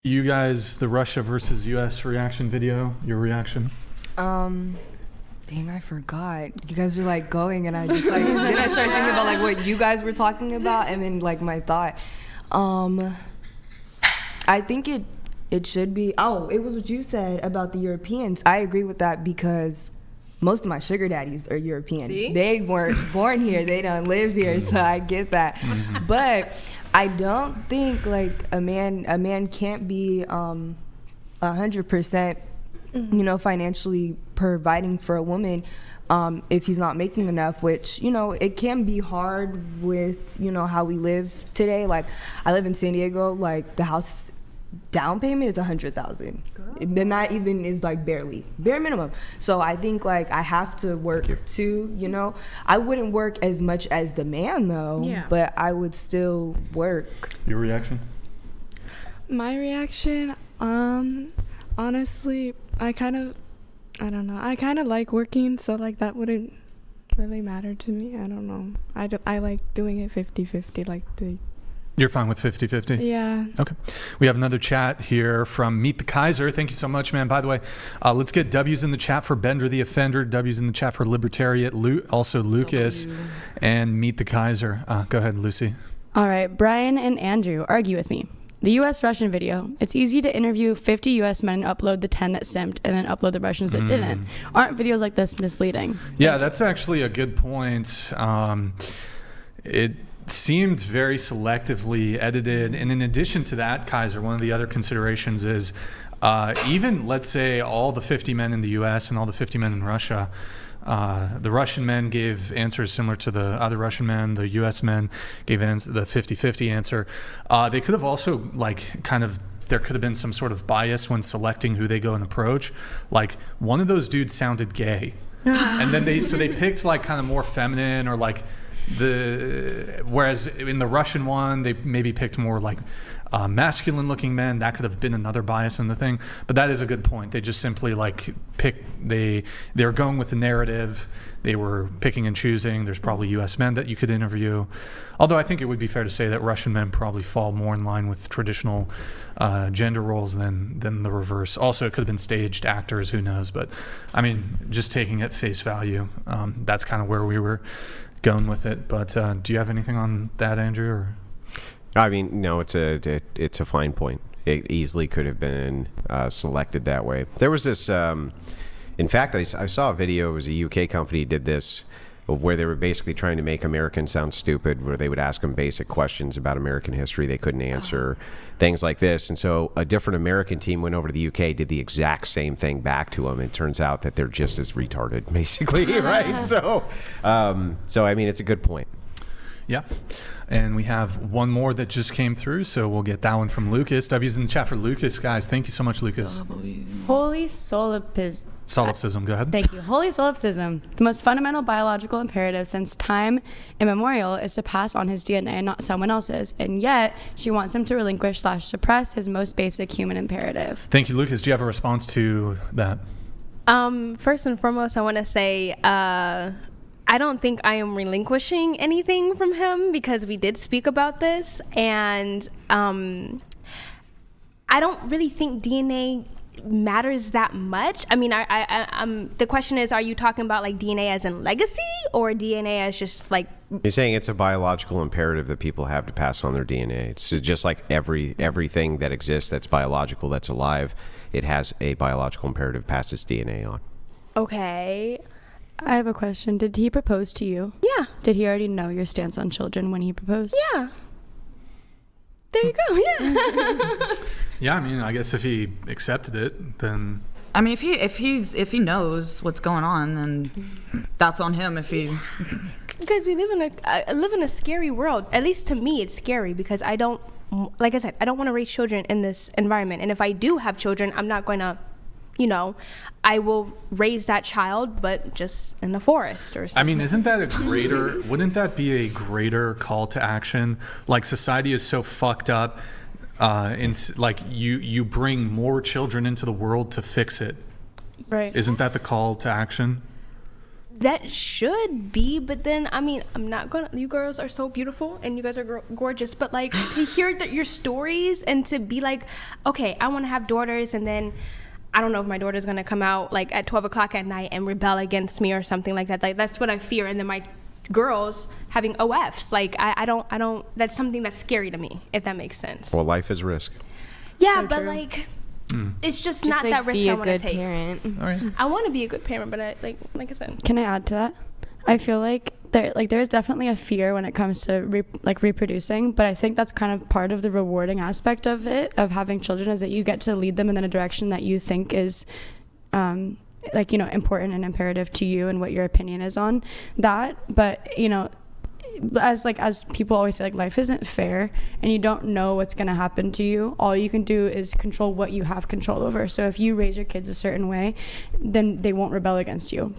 You guys, the Russia versus U.S. reaction video, your reaction? Dang, I forgot. You guys were like going, and I just like then I started thinking about like what you guys were talking about, and then like my thought. I think it should be. Oh, it was what you said about the Europeans. I agree with that because most of my sugar daddies are European. See? They weren't born here. They don't live here, so I get that. But I don't think like a man can't be 100%, financially providing for a woman if he's not making enough, which, it can be hard with, how we live today. Like, I live in San Diego, like, the house down payment is $100,000. Then that even is like bare minimum. So I think like I have to work too, I wouldn't work as much as the man though, but I would still work. Your reaction? My reaction, honestly, I don't know. I kind of like working, so like that wouldn't really matter to me. I don't know. I like doing it 50-50, like the... You're fine with 50-50? Yeah. Okay. We have another chat here from Meet the Kaiser. Thank you so much, man. By the way, let's get W's in the chat for Bender the Offender, W's in the chat for Libertarian, also Lucas, and Meet the Kaiser. Go ahead, Lucy. All right. Brian and Andrew, argue with me. The U.S. Russian video. It's easy to interview 50 U.S. men and upload the 10 that simped and then upload the Russians that didn't. Aren't videos like this misleading? Yeah, that's actually a good point. It seemed very selectively edited. And in addition to that, Kaiser, one of the other considerations is even, let's say, all the 50 men in the U.S. and all the 50 men in Russia, the Russian men gave answers similar to the other Russian men. The U.S. men gave the 50-50 answer. They could have also, there could have been some sort of bias when selecting who they go and approach. Like, one of those dudes sounded gay. And then they picked, kind of more feminine or, whereas in the Russian one, they maybe picked more, masculine looking men. That could have been another bias in the thing, but that is a good point. They just simply they were going with the narrative. They were picking and choosing. There's probably US men that you could interview, although I think it would be fair to say that Russian men probably fall more in line with traditional gender roles than the reverse. Also, it could have been staged actors, who knows, but I mean, just taking it face value, that's kind of where we were going with it. But do you have anything on that, Andrew? Or? I mean, no, it's a fine point. It easily could have been selected that way. There was this, in fact, I saw a video. It was a UK company did this, where they were basically trying to make Americans sound stupid, where they would ask them basic questions about American history they couldn't answer, things like this. And so a different American team went over to the UK, did the exact same thing back to them. It turns out that they're just as retarded, basically, right? So I mean, it's a good point. Yeah. And we have one more that just came through, so we'll get that one from Lucas. W's in the chat for Lucas, guys. Thank you so much, Lucas. Holy solipsism. Solipsism, go ahead. Thank you. Holy solipsism. The most fundamental biological imperative since time immemorial is to pass on his DNA, not someone else's. And yet, she wants him to relinquish/suppress his most basic human imperative. Thank you, Lucas. Do you have a response to that? First and foremost, I want to say I don't think I am relinquishing anything from him, because we did speak about this, and I don't really think DNA matters that much. I mean, the question is, are you talking about DNA as in legacy, or DNA as just You're saying it's a biological imperative that people have to pass on their DNA. It's just like everything that exists that's biological, that's alive, it has a biological imperative to pass its DNA on. Okay. I have a question. Did he propose to you? Yeah. Did he already know your stance on children when he proposed? Yeah. There you go. Yeah. Yeah, I mean, I guess if he accepted it, then... I mean, if he knows what's going on, then that's on him. If he... Because we live in a scary world. At least to me, it's scary, because I don't, like I said, I don't want to raise children in this environment. And if I do have children, I'm not going to, I will raise that child, but just in the forest or something. I mean, wouldn't that be a greater call to action? Like, society is so fucked up, you bring more children into the world to fix it. Right. Isn't that the call to action? that should be, but then I mean, I'm not gonna. You girls are so beautiful, and you guys are gorgeous. But like to hear your stories and to be like, okay, I want to have daughters, and then I don't know if my daughter's gonna come out like at 12 o'clock at night and rebel against me or something like that. Like that's what I fear. And then my girls having OFs, like I don't. That's something that's scary to me, if that makes sense. Well, life is risk. Yeah, So but true. like. It's just Just not like, that risk be I a want to good take. parent. All right. I want to be a good parent, but like I said, Can I add to that? I feel like there's definitely a fear when it comes to reproducing, but I think that's kind of part of the rewarding aspect of it, of having children, is that you get to lead them in a direction that you think is important and imperative to you and what your opinion is on that. But as people always say, like, life isn't fair and you don't know what's going to happen to you. All you can do is control what you have control over. So if you raise your kids a certain way, then they won't rebel against you.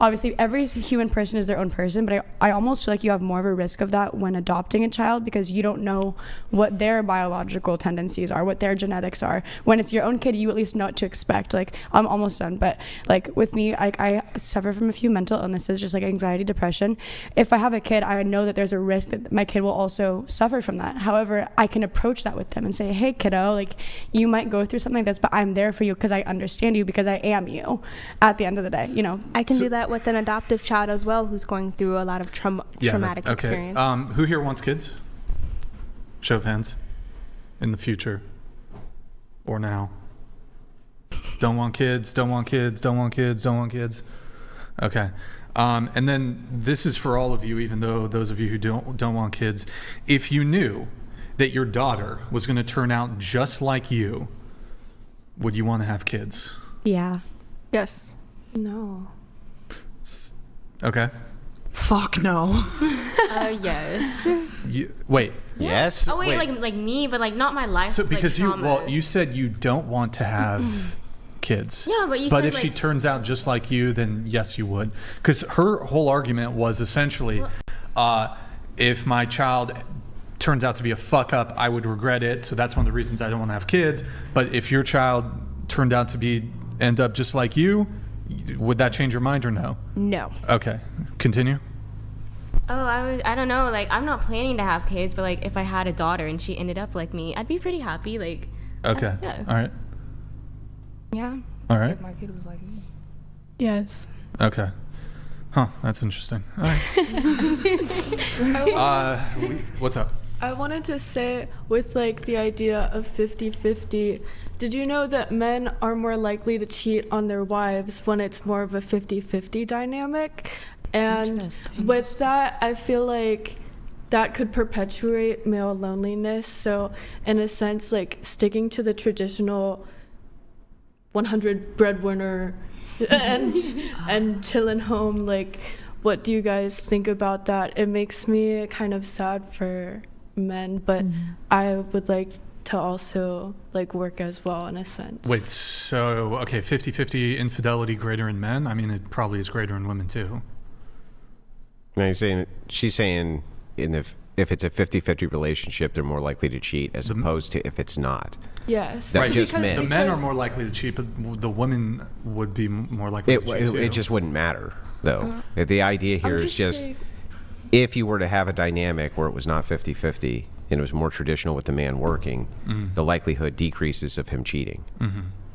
Obviously every human person is their own person, but I almost feel like you have more of a risk of that when adopting a child, because you don't know what their biological tendencies are, what their genetics are. When it's your own kid, you at least know what to expect. Like, I'm almost done, but like with me, I suffer from a few mental illnesses, just like anxiety, depression. If I have a kid, I know that there's a risk that my kid will also suffer from that. However, I can approach that with them and say, hey kiddo, like, you might go through something like this, but I'm there for you because I understand you, because I am you at the end of the day, I can do that with an adoptive child as well who's going through a lot of traumatic experience. Who here wants kids? Show of hands. In the future or now? Don't want kids, don't want kids, don't want kids, don't want kids. Okay. And then this is for all of you, even though those of you who don't want kids. If you knew that your daughter was going to turn out just like you, would you want to have kids? Yeah. Yes. No. Okay. Fuck no. Yes. Wait. Yes. Oh wait, like me, but like not my life. So because like, you said you don't want to have kids. Yeah, but you But said, if she turns out just like you, then yes, you would. Because her whole argument was essentially, if my child turns out to be a fuck up, I would regret it. So that's one of the reasons I don't want to have kids. But if your child turned out to end up just like you, would that change your mind or no? No. Okay, continue. Oh, I don't know. Like, I'm not planning to have kids, but like, if I had a daughter and she ended up like me, I'd be pretty happy. Like, Okay. yeah. All right. Yeah. All right. If my kid was like me. Yes. Okay. Huh. That's interesting. All right. What's up? I wanted to say, with like the idea of 50-50, did you know that men are more likely to cheat on their wives when it's more of a 50-50 dynamic? And with that, I feel like that could perpetuate male loneliness. So in a sense, like, sticking to the traditional 100 breadwinner and chilling home, like, what do you guys think about that? It makes me kind of sad for men, but I would like to also like work as well in a sense. Wait, so, okay, 50-50 infidelity greater in men? I mean, it probably is greater in women too. Now she's saying if it's a 50-50 relationship, they're more likely to cheat as opposed to if it's not. Yes. That's just men. The men are more likely to cheat, but the women would be more likely to cheat too. It just wouldn't matter, though. The idea here is just if you were to have a dynamic where it was not 50-50 and it was more traditional with the man working, the likelihood decreases of him cheating.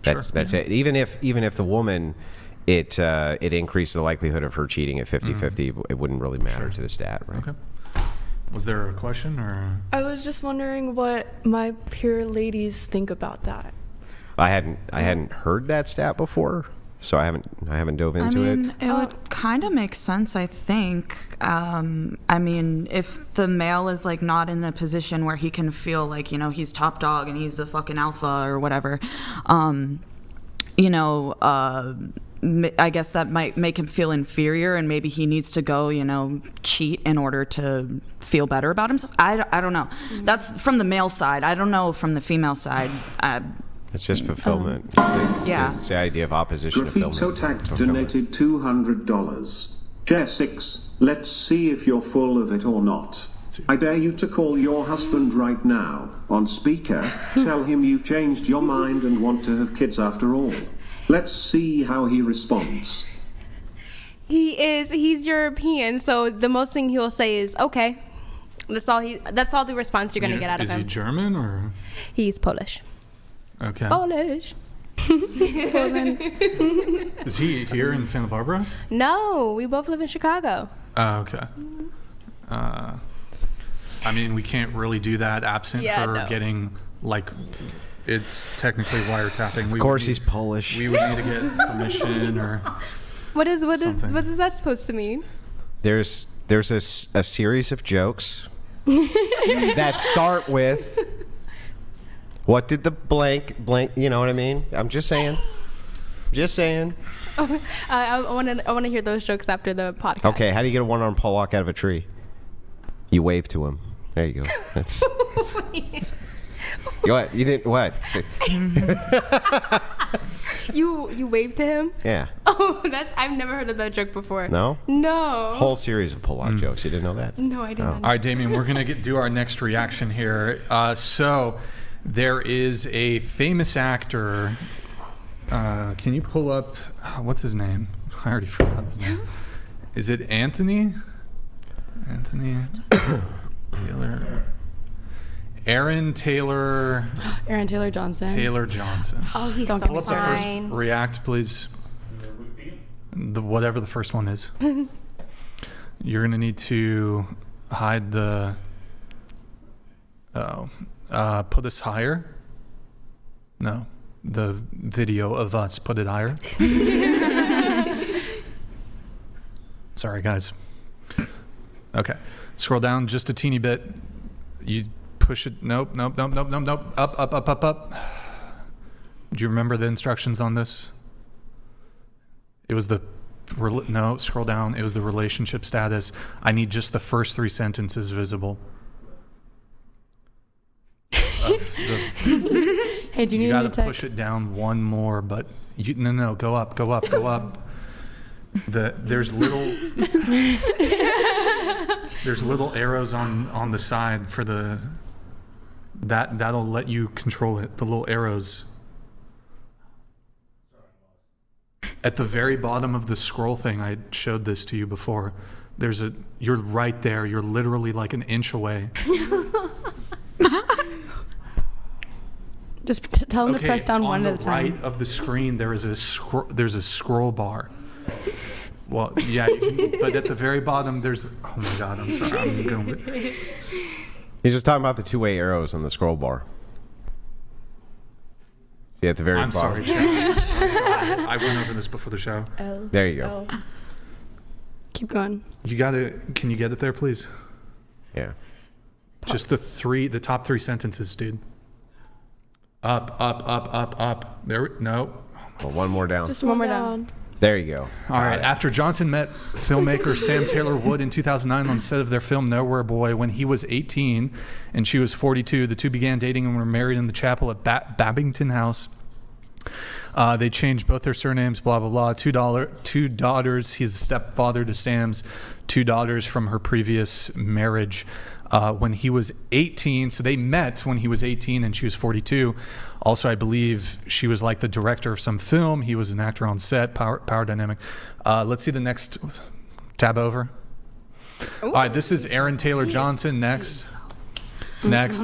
That's it. Even if the woman, it increased the likelihood of her cheating at 50-50, it wouldn't really matter to the stat, right? Okay. Was there a question or? I was just wondering what my peer ladies think about that. I hadn't heard that stat before, so I haven't dove into it. It would kind of make sense, I think. I mean, if the male is like not in a position where he can feel like, he's top dog and he's the fucking alpha or whatever, I guess that might make him feel inferior, and maybe he needs to go, cheat in order to feel better about himself. I don't know. That's from the male side. I don't know from the female side. It's just fulfillment. It's the idea of opposition to fulfillment. Graffito donated $200. Chair 6, let's see if you're full of it or not. I dare you to call your husband right now, on speaker, tell him you changed your mind and want to have kids after all. Let's see how he responds. He's European, so the most thing he'll say is okay. That's all the response you're gonna get out of him. Is he German or? He's Polish. Okay. Polish. Is he here in Santa Barbara? No, we both live in Chicago. Oh, okay. I mean, we can't really do that absent her getting, like, it's technically wiretapping. Of course he's Polish. We would need to get permission or What is something. that supposed to mean? There's a series of jokes that start with, what did the blank, you know what I mean? I'm just saying. I want to hear those jokes after the podcast. Okay, how do you get a one-armed Pollock out of a tree? You wave to him. There you go. That's what? You didn't what? You waved to him? Yeah. Oh, I've never heard of that joke before. No? No. Whole series of Pollock jokes. You didn't know that? No, I didn't. All right, Damien, we're going to do our next reaction here. So there is a famous actor. Can you pull up, what's his name? I already forgot his name. Is it Anthony Taylor? Aaron Taylor Johnson. Oh, he's Don't so Pull up the first fine. react, please. Whatever the first one is. You're going to need to hide the... put us higher. No. The video of us. Put it higher. Sorry, guys. Okay. Scroll down just a teeny bit. You push it. Nope. Up. Do you remember the instructions on this? It was the... No, scroll down. It was the relationship status. I need just the first 3 sentences visible. Hey, do you need You me gotta to push it down one more, but no, go up. There's little arrows on the side for that'll let you control it. The little arrows at the very bottom of the scroll thing. I showed this to you before. You're right there. You're literally like an inch away. just tell him to press down one at a time? On the right of the screen, there's a scroll bar. Well, yeah, but at the very bottom, there's... Oh my God, I'm sorry. He's just talking about the 2-way arrows on the scroll bar. See at the very I'm bottom. sorry, Chad. I'm sorry. I went over this before the show. There you go. Keep going. Can you get it there, please? Yeah. Just the top 3 sentences, dude. Up. No. Well, one more down. Just One more down. There you go. All right. After Johnson met filmmaker Sam Taylor Wood in 2009 on the set of their film Nowhere Boy when he was 18 and she was 42, the two began dating and were married in the chapel at Babington House. They changed both their surnames, blah, blah, blah. Two daughters. He's a stepfather to Sam's 2 daughters from her previous marriage when he was 18. So they met when he was 18 and she was 42. Also, I believe she was like the director of some film. He was an actor on set, power dynamic. Let's see the next tab over. All right, this is Aaron Taylor Johnson next. Next.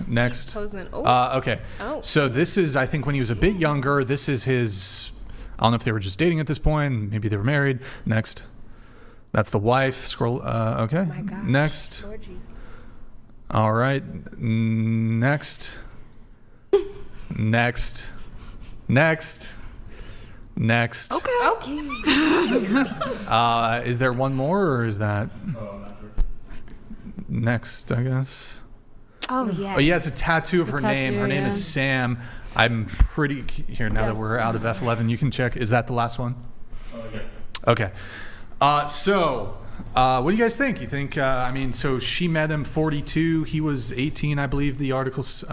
Next. Okay. So this is, I think, when he was a bit younger. This is his, I don't know if they were just dating at this point. Maybe they were married. Next. That's the wife. Scroll. Okay. My gosh. Next. Lord Jesus. All right. Next. Okay. Is there one more, or is that next? I guess. Oh yeah. Oh yeah, it's a tattoo of her name. tattoo, Her name yeah. is Sam. I'm pretty here now that we're out of F11. You can check. Is that the last one? Okay. So, what do you guys think? You think? I mean, so she met him 42. He was 18, I believe. The articles.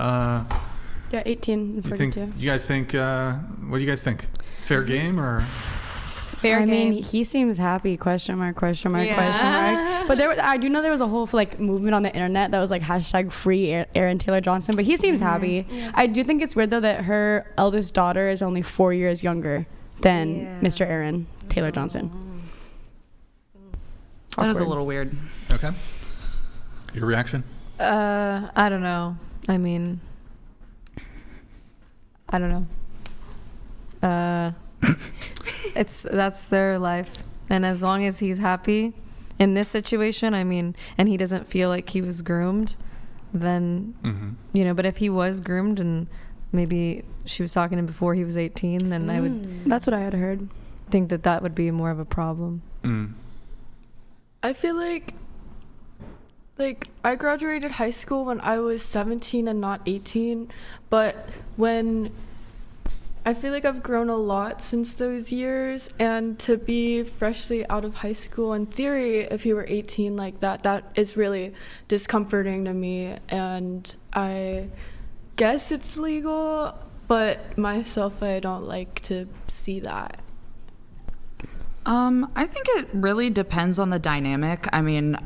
Yeah, 18 and You 42. think? You guys think? What do you guys think? Fair game or? Fair I game. mean, he seems happy. Question mark. Yeah. But I do know there was a whole like movement on the internet that was like hashtag free Aaron Taylor Johnson. But he seems happy. Yeah. I do think it's weird though that her eldest daughter is only 4 years younger than Mr. Aaron Taylor Johnson. That is a awkward. little weird. Okay. Your reaction? I don't know. I mean, I don't know. That's their life, and as long as he's happy in this situation, I mean, and he doesn't feel like he was groomed, then you know. But if he was groomed and maybe she was talking to him before he was 18, then I would That's what I had heard. think that would be more of a problem. I feel like I graduated high school when I was 17 and not 18, but when I feel like I've grown a lot since those years, and to be freshly out of high school, in theory, if you were 18 like that, that is really discomforting to me, and I guess it's legal, but myself, I don't like to see that. I think it really depends on the dynamic. I mean,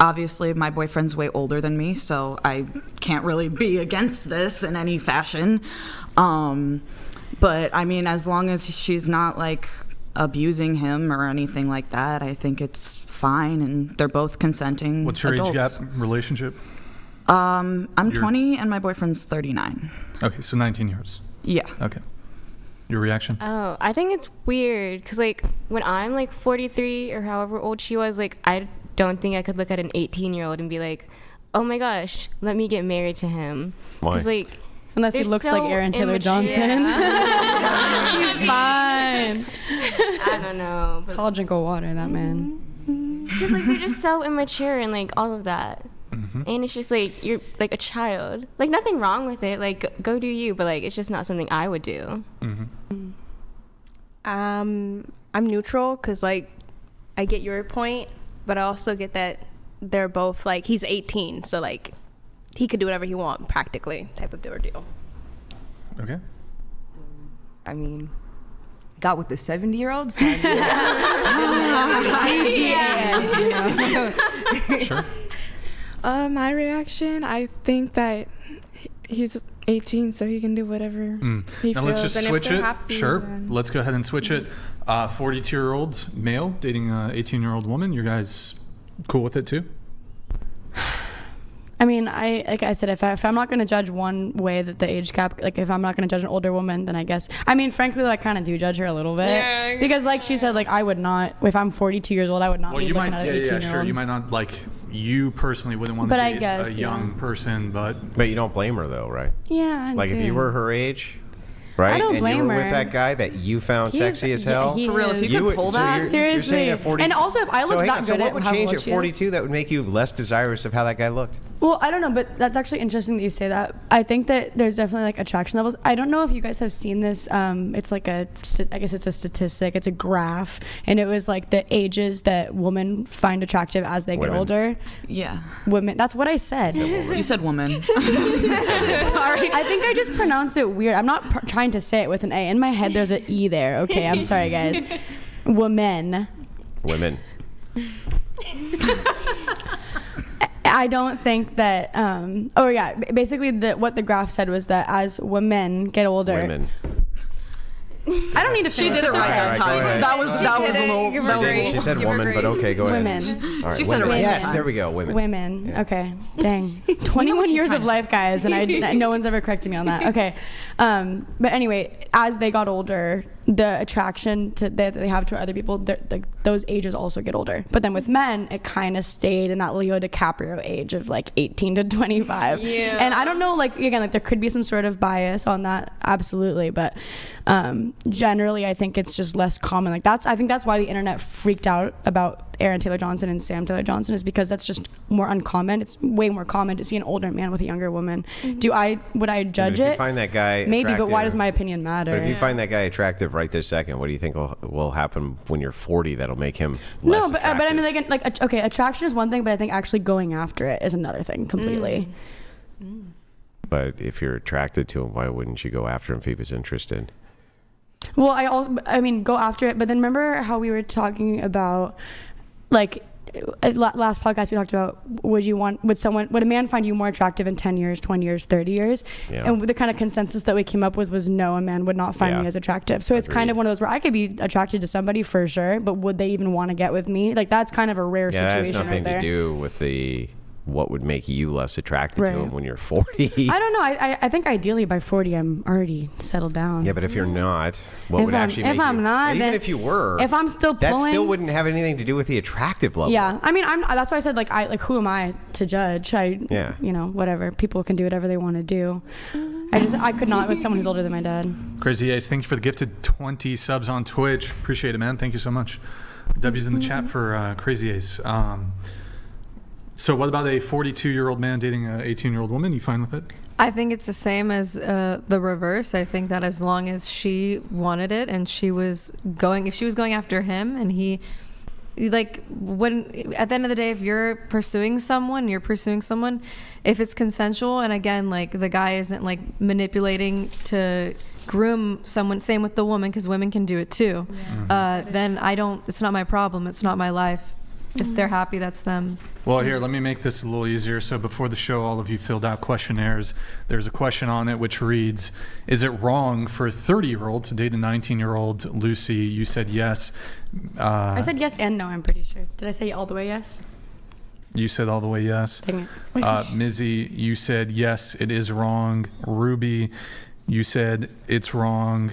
obviously my boyfriend's way older than me, so I can't really be against this in any fashion. But I mean, as long as she's not like abusing him or anything like that, I think it's fine, and they're both consenting. What's your adults. age gap relationship? I'm 20 and my boyfriend's 39. Okay, so 19 years. Yeah. Okay. Your reaction? Oh, I think it's weird because, like, when I'm, like, 43 or however old she was, like, I don't think I could look at an 18-year-old and be like, oh, my gosh, let me get married to him. Why? Because, like, Unless he they're looks so like Aaron Taylor immature. Johnson. He's fine. I don't know. But, Tall drink of water, that man. because, like, they're just so immature and, like, all of that. And it's just, like, you're, like, a child. Like, nothing wrong with it. Like, go do you. But, like, it's just not something I would do. I'm neutral because, like, I get your point, but I also get that they're both, like, he's 18, so, like, he could do whatever he wants, practically, type of deal. Okay. I mean, got with the 70-year-olds. Sure. My reaction, I think that he's 18, so he can do whatever he Now feels. let's just And if switch they're it. happy, Sure. then- Let's go ahead and switch it. 42-year-old male dating a 18-year-old woman. You guys cool with it too? I mean, like I said, if I'm not going to judge one way that the age gap, like if I'm not going to judge an older woman, then I guess, I mean, frankly, I kind of do judge her a little bit. Because like she said, like I would not, if I'm 42 years old, I would not Well, be you looking might, at an 18-year-old. sure. You might not like. You personally wouldn't want to But I date guess, a young person, but But you don't blame her though, right? Yeah, I Like if do. you were her age, right? I don't and blame you were her. with that guy that you found He's- sexy as yeah, hell. he For real, if is. you could pull so that. you're Seriously. saying at 42, And also, if I looked hang that on, so good what at would how change old at she is? 42 that would make you less desirous of how that guy looked? Well, I don't know, but that's actually interesting that you say that. I think that there's definitely like attraction levels. I don't know if you guys have seen this. It's like I guess it's a statistic. It's a graph, and it was like the ages that women find attractive as they Women. get older. Yeah. Women. That's what I said. You said woman. Sorry. I think I just pronounced it weird. I'm not trying to say it with an A. In my head, there's an E there. Okay, I'm sorry, guys. Women. Women. I don't think that. Basically, what the graph said was that as women get older, Women. I don't need to She finish. did it It's right okay. that time. Go ahead. That was a little. Give her That was a grace. little. She said Give her woman, but grace. okay, go ahead. Women. All right, She said it women. right Yes, that there time. we go. Women. Women. Yeah. Okay. Dang. 21 years of life, guys, and no one's ever corrected me on that. Okay. But anyway, as they got older, the attraction that they have to other people, like those ages also get older. But then with men, it kind of stayed in that Leo DiCaprio age of like 18 to 25. Yeah. And I don't know, like again, like there could be some sort of bias on that, absolutely. But generally, I think it's just less common. Like I think that's why the internet freaked out about Aaron Taylor Johnson and Sam Taylor Johnson, is because that's just more uncommon. It's way more common to see an older man with a younger woman. Mm-hmm. Would I judge If it? you find that guy Maybe, but why attractive- does my opinion matter? But if you find that guy attractive right this second, what do you think will happen when you're 40 that'll make him less No, but I attractive? mean, okay, attraction is one thing, but I think actually going after it is another thing completely. But if you're attracted to him, why wouldn't you go after him if he was interested? Well, I mean, go after it, but then remember how we were talking about, like, last podcast we talked about, would a man find you more attractive in 10 years, 20 years, 30 years? Yeah. And the kind of consensus that we came up with was no, a man would not find me as attractive. So it's kind of one of those where I could be attracted to somebody for sure, but would they even want to get with me? Like, that's kind of a rare situation right there. That has nothing to do with what would make you less attracted to him when you're 40. I don't know. I think ideally by 40 I'm already settled down. Yeah, but if you're not, what would actually make you? If I'm not, even if you were, if I'm still pulling, that still wouldn't have anything to do with the attractive level. Yeah, I mean, that's why I said who am I to judge? Whatever. People can do whatever they want to do. I could not with someone who's older than my dad. Crazy Ace, thank you for the gifted 20 subs on Twitch. Appreciate it, man. Thank you so much. W's in the chat for Crazy Ace. So what about a 42-year-old man dating an 18-year-old woman? You fine with it? I think it's the same as the reverse. I think that as long as she wanted it and if she was going after him and he, like, when at the end of the day, if you're pursuing someone, if it's consensual, and again, like, the guy isn't like manipulating to groom someone, same with the woman, because women can do it too. Yeah. Then it's not my problem. It's not my life. If they're happy, that's them. Well, here, let me make this a little easier. So before the show, all of you filled out questionnaires. There's a question on it which reads, is it wrong for a 30-year-old to date a 19-year-old? Lucy, you said yes. I said yes and no, I'm pretty sure. Did I say all the way yes? You said all the way yes. Dang it. Mizzy, you said yes, it is wrong. Ruby, you said it's wrong.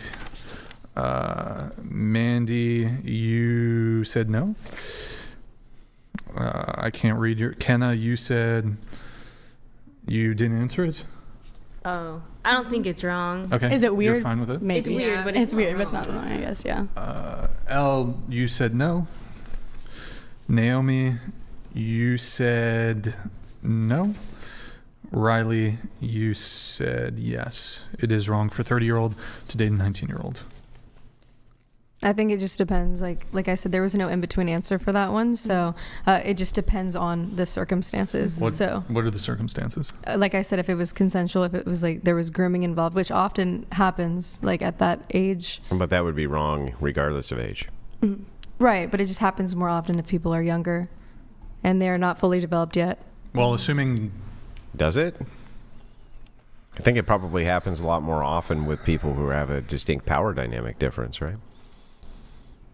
Mandy, you said no. I can't read your... Kenna, you said you didn't answer it? Oh, I don't think it's wrong. Okay. Is it weird? You're fine with it? Maybe. It's weird, but it's weird, but it's not wrong, I guess, yeah. Elle, you said no. Naomi, you said no. Riley, you said yes. It is wrong for a 30-year-old to date a 19-year-old. I think it just depends. Like I said, there was no in-between answer for that one. So it just depends on the circumstances. What are the circumstances? Like I said, if it was consensual, if it was like there was grooming involved, which often happens like at that age. But that would be wrong regardless of age. Mm-hmm. Right, but it just happens more often if people are younger and they're not fully developed yet. Well, assuming... Does it? I think it probably happens a lot more often with people who have a distinct power dynamic difference, right?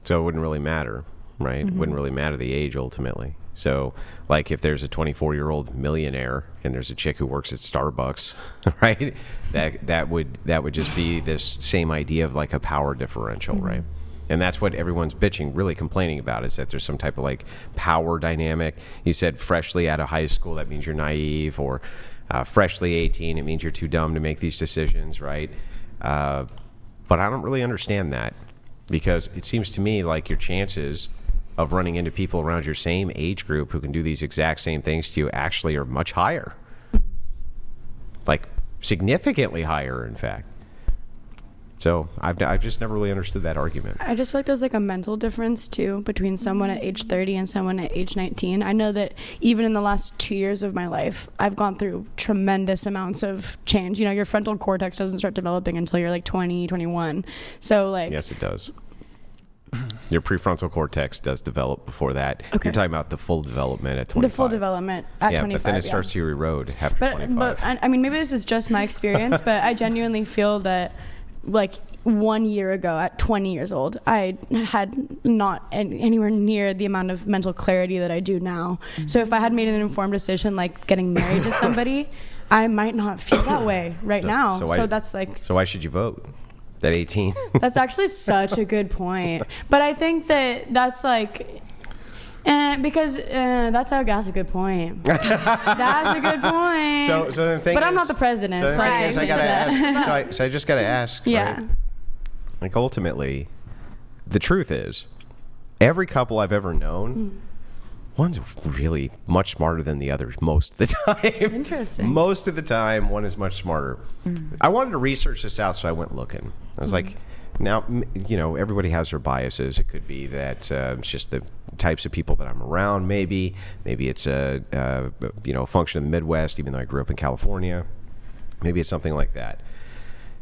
So it wouldn't really matter, right? Mm-hmm. It wouldn't really matter the age ultimately. So, like, if there's a 24-year-old millionaire and there's a chick who works at Starbucks, right? That would just be this same idea of like a power differential, mm-hmm. right? And that's what everyone's bitching, really complaining about, is that there's some type of like power dynamic. You said freshly out of high school, that means you're naive, or freshly 18, it means you're too dumb to make these decisions, right? But I don't really understand that. Because it seems to me like your chances of running into people around your same age group who can do these exact same things to you actually are much higher. Like, significantly higher, in fact. So I've just never really understood that argument. I just feel like there's like a mental difference too between someone at age 30 and someone at age 19. I know that even in the last 2 years of my life, I've gone through tremendous amounts of change. You know, your frontal cortex doesn't start developing until you're like 20, 21. So like... Yes, it does. Your prefrontal cortex does develop before that. Okay. You're talking about the full development at 25. The full development at 25, but then it starts to erode after 25. But I mean, maybe this is just my experience, but I genuinely feel that like 1 year ago at 20 years old, I had not anywhere near the amount of mental clarity that I do now. Mm-hmm. So if I had made an informed decision like getting married to somebody, I might not feel that way right now. So that's like... So why should you vote at 18? That's actually such a good point. But I think that's like... because that's a good point. That's a good point. So the thing but is, I'm not the president, so I gotta ask. So I just gotta ask. Yeah. Right? Like, ultimately, the truth is, every couple I've ever known, one's really much smarter than the others most of the time. Interesting. Most of the time, one is much smarter. I wanted to research this out, so I went looking. I was like, now, you know, everybody has their biases. It could be that it's just the types of people that I'm around, maybe it's a function of the Midwest, even though I grew up in California. Maybe it's something like that.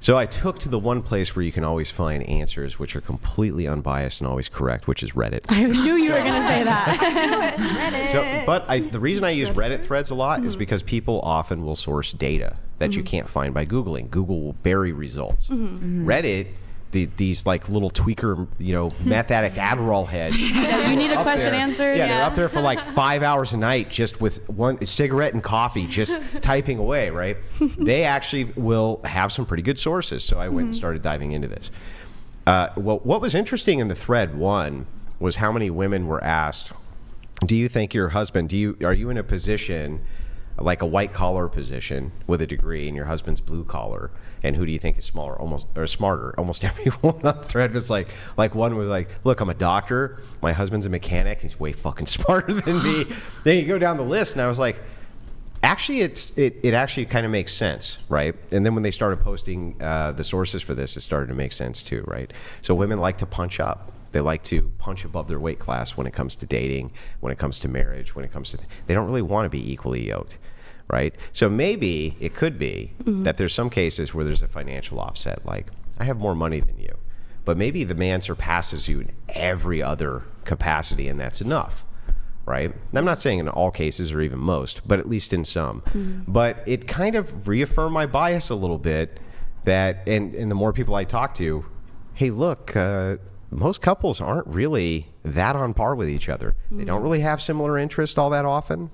So I took to the one place where you can always find answers which are completely unbiased and always correct, which is Reddit. I knew you were going to say that. So, but the reason I use Reddit threads a lot is because people often will source data that you can't find by Googling. Google will bury results. Reddit, these like little tweaker, meth addict Adderall heads. You need a question answered. Yeah, they're up there for like 5 hours a night just with one cigarette and coffee, just typing away, right? They actually will have some pretty good sources. So I went and started diving into this. Well, what was interesting in the thread, one, was how many women were asked, do you think your husband, are you in a position, like a white collar position with a degree, and your husband's blue collar, and who do you think is smarter? Almost everyone on the thread was like one was like, look, I'm a doctor, my husband's a mechanic, he's way fucking smarter than me. Then you go down the list, and I was like, actually, it actually kind of makes sense, right? And then when they started posting the sources for this, it started to make sense too, right? So women like to punch up. They like to punch above their weight class when it comes to dating, when it comes to marriage, when it comes to... They don't really want to be equally yoked, right? So maybe it could be that there's some cases where there's a financial offset, like, I have more money than you, but maybe the man surpasses you in every other capacity, and that's enough, right? And I'm not saying in all cases or even most, but at least in some. But it kind of reaffirmed my bias a little bit that, and the more people I talk to, hey, look, most couples aren't really that on par with each other. They don't really have similar interests all that often.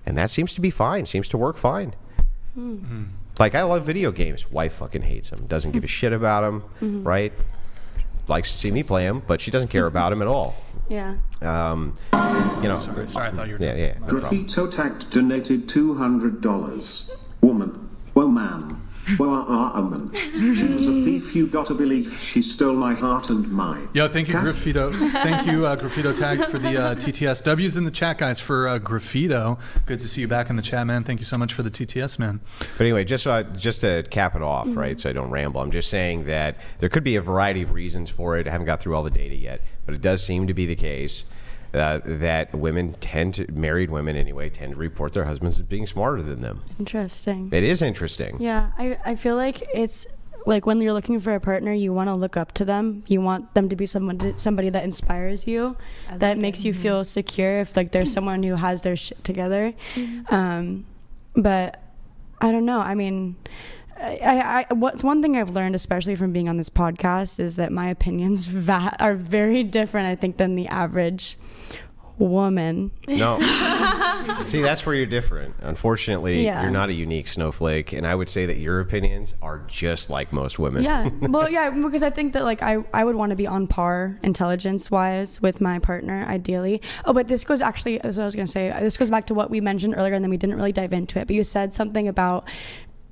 And that seems to be fine, seems to work fine. Like, I love video games. Wife fucking hates them. Doesn't give a shit about them, right? Likes to see me play them, but she doesn't care about them at all. Yeah. Sorry, I thought you were... Yeah. Graffito tagged donated $200. Woman. Well, man. Woman. She was a thief. You gotta believe she stole my heart and mind. Yo, thank you, Graffito. Thank you, Graffito Tags, for the TTS. W's in the chat, guys, for Graffito. Good to see you back in the chat, man. Thank you so much for the TTS, man. But anyway, just to cap it off, right, so I don't ramble, I'm just saying that there could be a variety of reasons for it. I haven't got through all the data yet, but it does seem to be the case that married women anyway, tend to report their husbands as being smarter than them. Interesting. It is interesting. Yeah, I feel like it's like when you're looking for a partner, you want to look up to them. You want them to be somebody that inspires you, that makes you feel secure if like there's someone who has their shit together. But I don't know. I mean, one thing I've learned, especially from being on this podcast, is that my opinions are very different, I think, than the average woman. No. See, that's where you're different. Unfortunately, you're not a unique snowflake, and I would say that your opinions are just like most women. Yeah. Well, yeah, because I think that like I would want to be on par intelligence-wise with my partner, ideally. Oh, but this goes actually, as I was going to say, this goes back to what we mentioned earlier, and then we didn't really dive into it, but you said something about,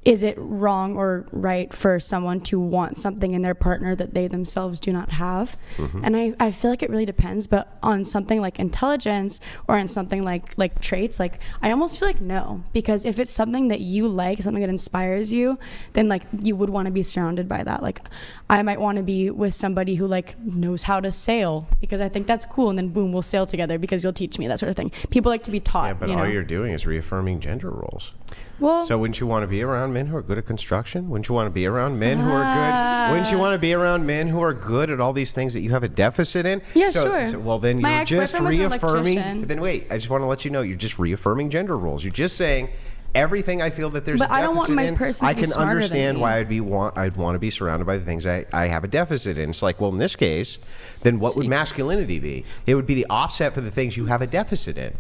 is it wrong or right for someone to want something in their partner that they themselves do not have? And I feel like it really depends, but on something like intelligence or on something like traits, like I almost feel like no, because if it's something that you like, something that inspires you, then like you would want to be surrounded by that. Like I might want to be with somebody who like knows how to sail because I think that's cool, and then boom, we'll sail together because you'll teach me, that sort of thing. People like to be taught. Yeah, but all you're doing is reaffirming gender roles. Well, so wouldn't you want to be around men who are good at construction? Wouldn't you want to be around men who are good? Wouldn't you want to be around men who are good at all these things that you have a deficit in? Yeah, sure. So, well, then you're just reaffirming. Then wait, I just want to let you know, you're just reaffirming gender roles. You're just saying everything I feel that there's a deficit in. But I don't want my person to be smarter than me. I can understand why I'd want to be surrounded by the things I have a deficit in. It's like, well, in this case, then what would masculinity be? It would be the offset for the things you have a deficit in.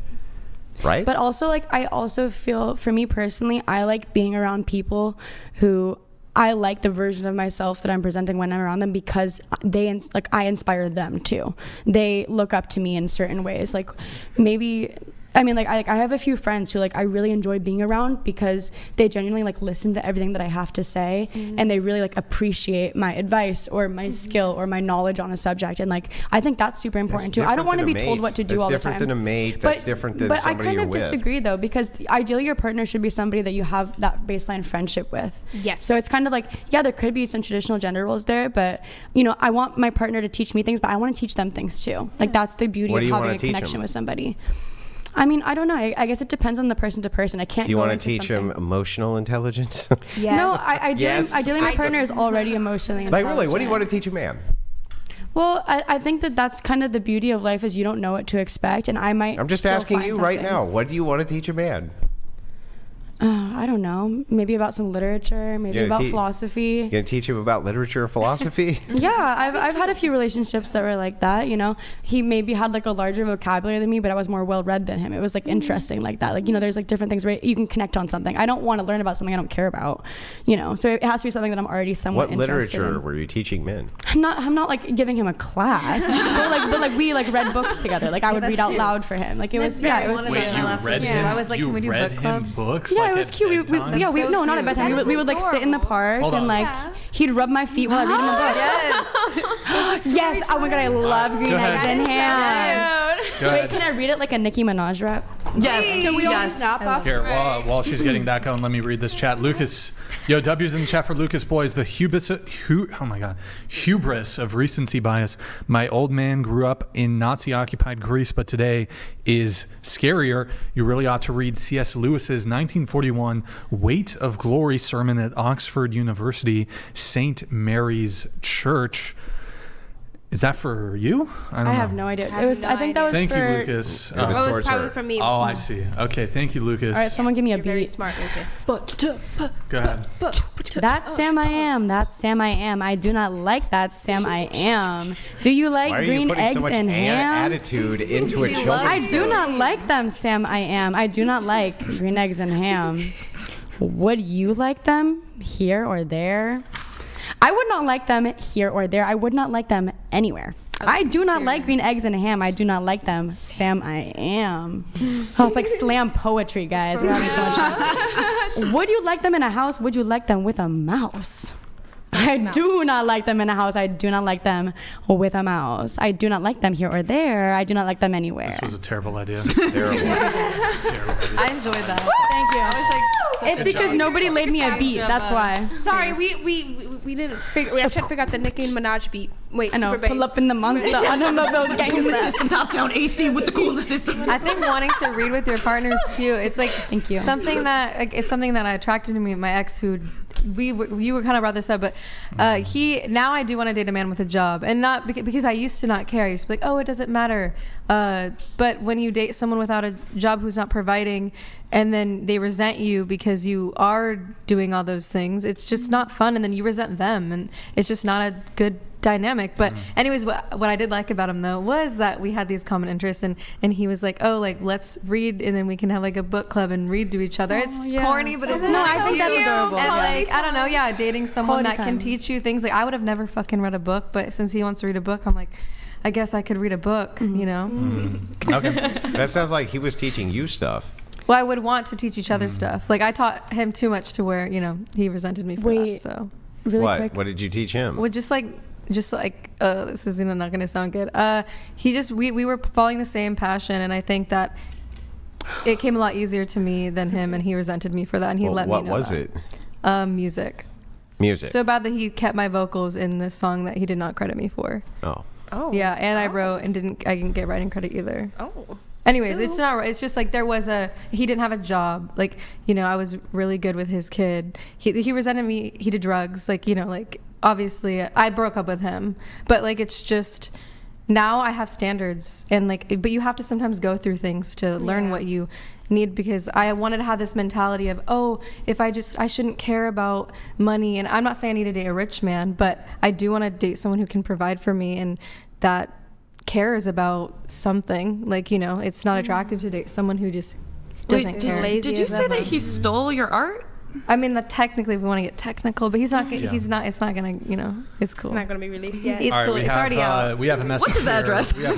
Right. But also, like, I also feel, for me personally, I like being around people who I like the version of myself that I'm presenting when I'm around them, because I inspire them too. They look up to me in certain ways. Like maybe, I mean, like I have a few friends who like I really enjoy being around because they genuinely like listen to everything that I have to say, and they really like appreciate my advice or my skill or my knowledge on a subject, and like I think that's super important too. I don't want to be told what to do all the time. That's different than a mate. That's different than somebody you're with. But I kind of disagree though, because ideally your partner should be somebody that you have that baseline friendship with. Yes. So it's kind of like, yeah, there could be some traditional gender roles there, but you know, I want my partner to teach me things, but I want to teach them things too. Like that's the beauty of having a connection with somebody. I mean, I don't know. I guess it depends on the person to person. I can't. Do you want to teach him emotional intelligence? Yes. No, ideally, my partner is already emotionally Like, intelligent. really, what do you want to teach a man? Well, I think that's kind of the beauty of life is you don't know what to expect, and I'm just still asking find you some right things. now. What do you want to teach a man? I don't know. Maybe about some literature. Maybe Yeah, about philosophy. You gonna teach him about literature or philosophy? Yeah, I've had a few relationships that were like that. You know, he maybe had like a larger vocabulary than me, but I was more well read than him. It was like interesting like that. Like, you know, there's like different things where you can connect on something. I don't want to learn about something I don't care about. You know, so it has to be something that I'm already somewhat What interested literature in. were you teaching men? I'm not like giving him a class, but we like read books together. Like I would read out loud for him. Like it was That's it was. very Wait, you read him? I was like, you can we do read book him club? books? Yeah, like it was at cute. bedtime? No, not at cute. bedtime. We would like sit in the park Hold and on. like he'd rub my feet while I read him a book. Yes. Yes. Oh my god, I love green Go eggs ahead. and ham. Go Wait, ahead. can I read it like a Nicki Minaj rap? Yes. Can we all yes. snap off? Here, while she's getting that going, let me read this chat. Lucas, yo, W's in the chat for Lucas Boys. The hubris of recency bias. My old man grew up in Nazi-occupied Greece, but today is scarier. You really ought to read C.S. Lewis's 1941 Weight of Glory sermon at Oxford University, St. Mary's Church. Is that for you? I don't know. have no idea. It was. I think that was Thank for. you, Lucas. It was Oh, towards it's probably her. from me. Oh, I see. Okay, thank you, Lucas. All right, someone give me a You're very beat. smart, Lucas. Go ahead. That's Sam I am. That's Sam I am. I do not like that Sam I am. Do you like Why are you green putting eggs so much and ham? attitude into a children's I do book? not like them, Sam I am. I do not like green eggs and ham. Would you like them here or there? I would not like them here or there. I would not like them anywhere. I do not like green eggs and ham. I do not like them. Sam I am. Oh, it's like slam poetry, guys. We're having so much fun. Would you like them in a house? Would you like them with a mouse? I do not like them in a house. I do not like them with a mouse. I do not like them here or there. I do not like them anywhere. This was a terrible idea. Terrible. I enjoyed that. Thank you. I was like, It's because nobody laid me a beat. That's why. Sorry, we didn't figure. We have to figure out the Nicki Minaj beat. Wait, I know. super bass. Pull up in the monster. I don't know those gangs. Coolest system, top down AC with the coolest system. I think wanting to read with your partner is cute. It's like Thank you. something that it's something that I attracted to me. My ex, who you were kind of brought this up, but now I do want to date a man with a job, and not because I used to not care. I used to be like, oh, it doesn't matter. But when you date someone without a job who's not providing, and then they resent you because you are doing all those things, it's just not fun. And then you resent them, and it's just not a good dynamic. But anyways, what I did like about him though was that we had these common interests, and he was like, oh, like let's read, and then we can have like a book club and read to each other. It's yeah. corny, but it's No, I think that's cute. adorable. And Yeah. like I don't know, yeah, dating someone Quality that can time. teach you things. Like I would have never fucking read a book, but since he wants to read a book, I'm like, I guess I could read a book, you know. Okay. That sounds like he was teaching you stuff. Well, I would want to teach each other stuff. Like I taught him too much to where he resented me for that. Wait. So Really What? quick. What did you teach him? well, just like this is not going to sound good. We were following the same passion, and I think that it came a lot easier to me than him, and he resented me for that, and he let me know. What was that. it? Music. Music. So bad that he kept my vocals in this song that he did not credit me for. Oh. Oh. Yeah, and I wrote and I didn't get writing credit either. Oh. Anyways, it's not right. It's just like he didn't have a job. Like, I was really good with his kid. He resented me. He did drugs. Like, like obviously I broke up with him, but like, it's just now I have standards, and like, but you have to sometimes go through things to learn what you need, because I wanted to have this mentality of, oh, if I shouldn't care about money. And I'm not saying I need to date a rich man, but I do want to date someone who can provide for me and that cares about something. Like, it's not attractive to date someone who just doesn't care. Did you say that he stole your art? I mean, that technically, if we want to get technical, but he's not. He's not. It's not gonna. It's cool. It's not going to be released yet. It's All right, cool. It's already out. we have a message. What's his here. address? We have